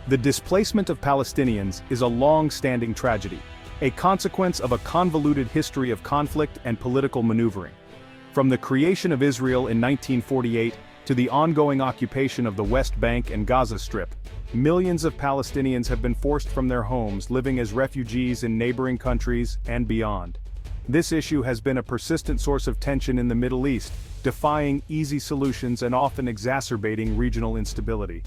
The displacement of Palestinians is a long-standing tragedy, a consequence of a convoluted history of conflict and political maneuvering. From the creation of Israel in 1948 to the ongoing occupation of the West Bank and Gaza Strip, millions of Palestinians have been forced from their homes, living as refugees in neighboring countries and beyond. This issue has been a persistent source of tension in the Middle East, defying easy solutions and often exacerbating regional instability.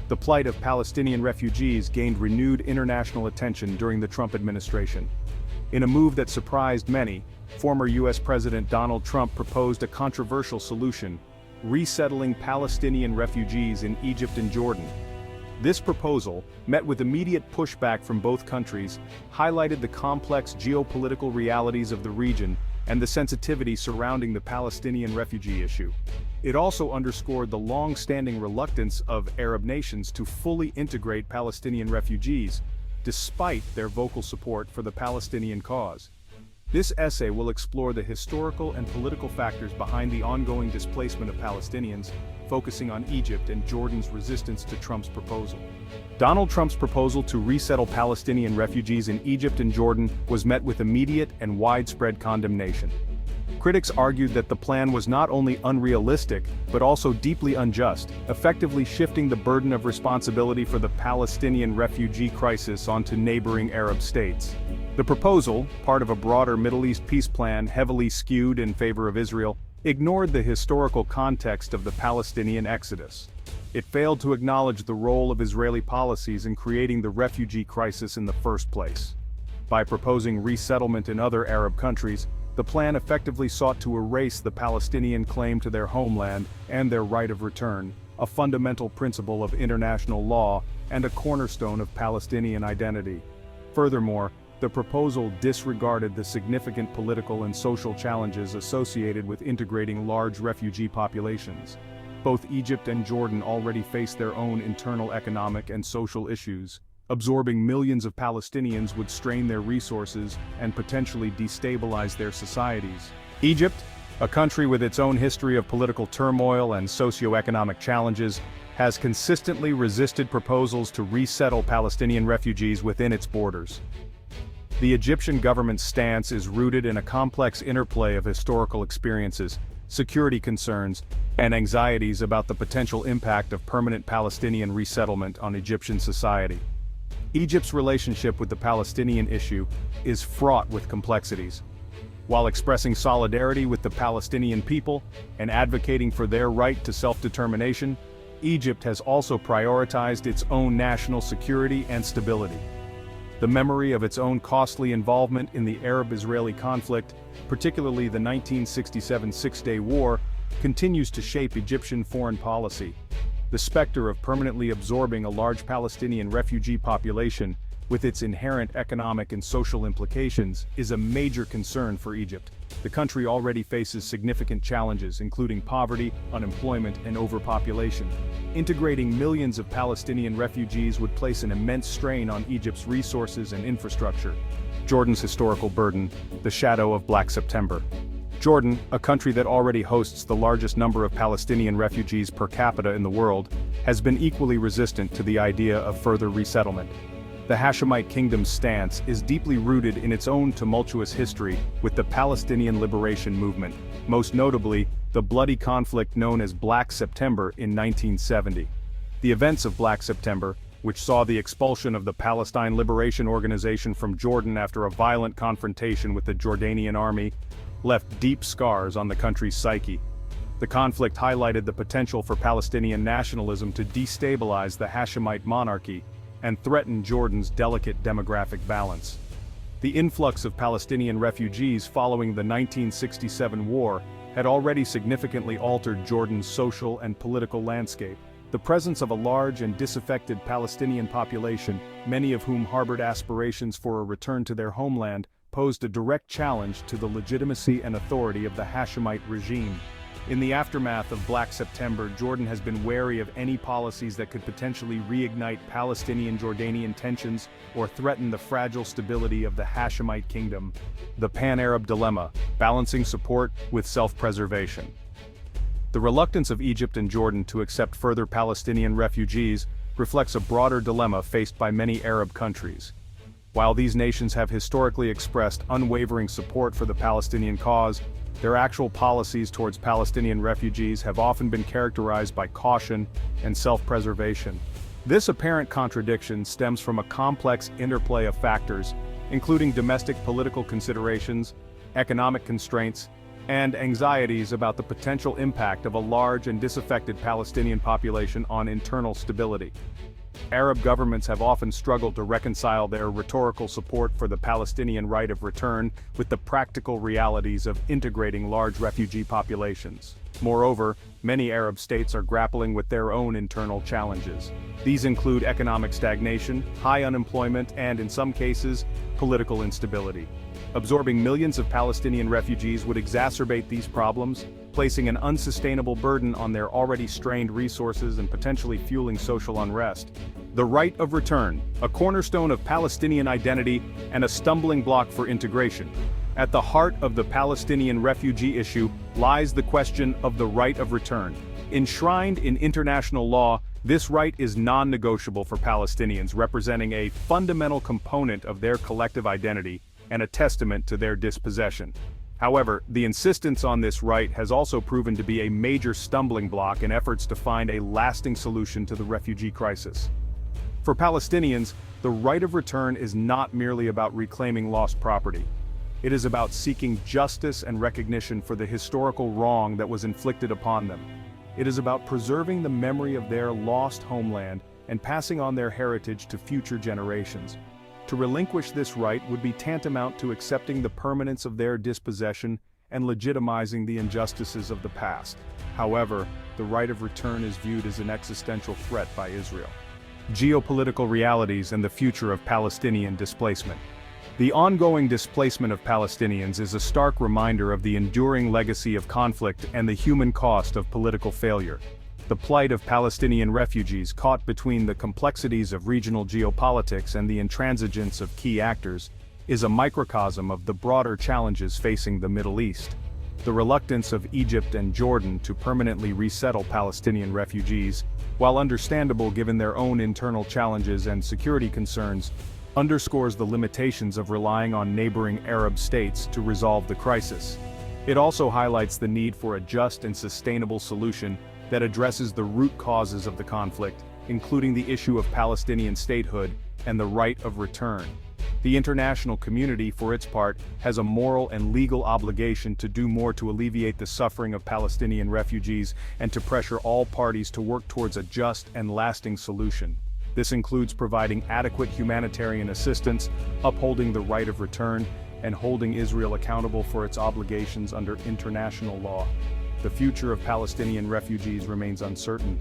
The plight of Palestinian refugees gained renewed international attention during the Trump administration. In a move that surprised many, former U.S. President Donald Trump proposed a controversial solution: resettling Palestinian refugees in Egypt and Jordan. This proposal, met with immediate pushback from both countries, highlighted the complex geopolitical realities of the region and the sensitivity surrounding the Palestinian refugee issue. It also underscored the long-standing reluctance of Arab nations to fully integrate Palestinian refugees, despite their vocal support for the Palestinian cause. This essay will explore the historical and political factors behind the ongoing displacement of Palestinians, focusing on Egypt and Jordan's resistance to Trump's proposal. Donald Trump's proposal to resettle Palestinian refugees in Egypt and Jordan was met with immediate and widespread condemnation. Critics argued that the plan was not only unrealistic, but also deeply unjust, effectively shifting the burden of responsibility for the Palestinian refugee crisis onto neighboring Arab states. The proposal, part of a broader Middle East peace plan heavily skewed in favor of Israel, ignored the historical context of the Palestinian exodus. It failed to acknowledge the role of Israeli policies in creating the refugee crisis in the first place. By proposing resettlement in other Arab countries, the plan effectively sought to erase the Palestinian claim to their homeland and their right of return, a fundamental principle of international law and a cornerstone of Palestinian identity. Furthermore, the proposal disregarded the significant political and social challenges associated with integrating large refugee populations. Both Egypt and Jordan already face their own internal economic and social issues. Absorbing millions of Palestinians would strain their resources and potentially destabilize their societies. Egypt, a country with its own history of political turmoil and socio-economic challenges, has consistently resisted proposals to resettle Palestinian refugees within its borders. The Egyptian government's stance is rooted in a complex interplay of historical experiences, security concerns, and anxieties about the potential impact of permanent Palestinian resettlement on Egyptian society. Egypt's relationship with the Palestinian issue is fraught with complexities. While expressing solidarity with the Palestinian people and advocating for their right to self-determination, Egypt has also prioritized its own national security and stability. The memory of its own costly involvement in the Arab-Israeli conflict, particularly the 1967 Six-Day War, continues to shape Egyptian foreign policy. The specter of permanently absorbing a large Palestinian refugee population, with its inherent economic and social implications, is a major concern for Egypt. The country already faces significant challenges, including poverty, unemployment, and overpopulation. Integrating millions of Palestinian refugees would place an immense strain on Egypt's resources and infrastructure. Jordan's historical burden, the shadow of Black September. Jordan, a country that already hosts the largest number of Palestinian refugees per capita in the world, has been equally resistant to the idea of further resettlement. The Hashemite kingdom's stance is deeply rooted in its own tumultuous history with the Palestinian liberation movement, most notably, the bloody conflict known as Black September in 1970. The events of Black September, which saw the expulsion of the Palestine Liberation Organization from Jordan after a violent confrontation with the Jordanian army, left deep scars on the country's psyche. The conflict highlighted the potential for Palestinian nationalism to destabilize the Hashemite monarchy and threaten Jordan's delicate demographic balance. The influx of Palestinian refugees following the 1967 war had already significantly altered Jordan's social and political landscape. The presence of a large and disaffected Palestinian population, many of whom harbored aspirations for a return to their homeland, posed a direct challenge to the legitimacy and authority of the Hashemite regime. In the aftermath of Black September, Jordan has been wary of any policies that could potentially reignite Palestinian-Jordanian tensions or threaten the fragile stability of the Hashemite kingdom. The Pan-Arab dilemma, balancing support with self-preservation. The reluctance of Egypt and Jordan to accept further Palestinian refugees reflects a broader dilemma faced by many Arab countries. While these nations have historically expressed unwavering support for the Palestinian cause, their actual policies towards Palestinian refugees have often been characterized by caution and self-preservation. This apparent contradiction stems from a complex interplay of factors, including domestic political considerations, economic constraints, and anxieties about the potential impact of a large and disaffected Palestinian population on internal stability. Arab governments have often struggled to reconcile their rhetorical support for the Palestinian right of return with the practical realities of integrating large refugee populations. Moreover, many Arab states are grappling with their own internal challenges. These include economic stagnation, high unemployment, and, in some cases, political instability. Absorbing millions of Palestinian refugees would exacerbate these problems, placing an unsustainable burden on their already strained resources and potentially fueling social unrest. The right of return, a cornerstone of Palestinian identity and a stumbling block for integration. At the heart of the Palestinian refugee issue lies the question of the right of return. Enshrined in international law, this right is non-negotiable for Palestinians, representing a fundamental component of their collective identity and a testament to their dispossession. However, the insistence on this right has also proven to be a major stumbling block in efforts to find a lasting solution to the refugee crisis. For Palestinians, the right of return is not merely about reclaiming lost property. It is about seeking justice and recognition for the historical wrong that was inflicted upon them. It is about preserving the memory of their lost homeland and passing on their heritage to future generations. To relinquish this right would be tantamount to accepting the permanence of their dispossession and legitimizing the injustices of the past. However, the right of return is viewed as an existential threat by Israel. Geopolitical realities and the future of Palestinian displacement. The ongoing displacement of Palestinians is a stark reminder of the enduring legacy of conflict and the human cost of political failure. The plight of Palestinian refugees caught between the complexities of regional geopolitics and the intransigence of key actors is a microcosm of the broader challenges facing the Middle East. The reluctance of Egypt and Jordan to permanently resettle Palestinian refugees, while understandable given their own internal challenges and security concerns, underscores the limitations of relying on neighboring Arab states to resolve the crisis. It also highlights the need for a just and sustainable solution that addresses the root causes of the conflict, including the issue of Palestinian statehood and the right of return. The international community, for its part, has a moral and legal obligation to do more to alleviate the suffering of Palestinian refugees and to pressure all parties to work towards a just and lasting solution. This includes providing adequate humanitarian assistance, upholding the right of return, and holding Israel accountable for its obligations under international law. The future of Palestinian refugees remains uncertain.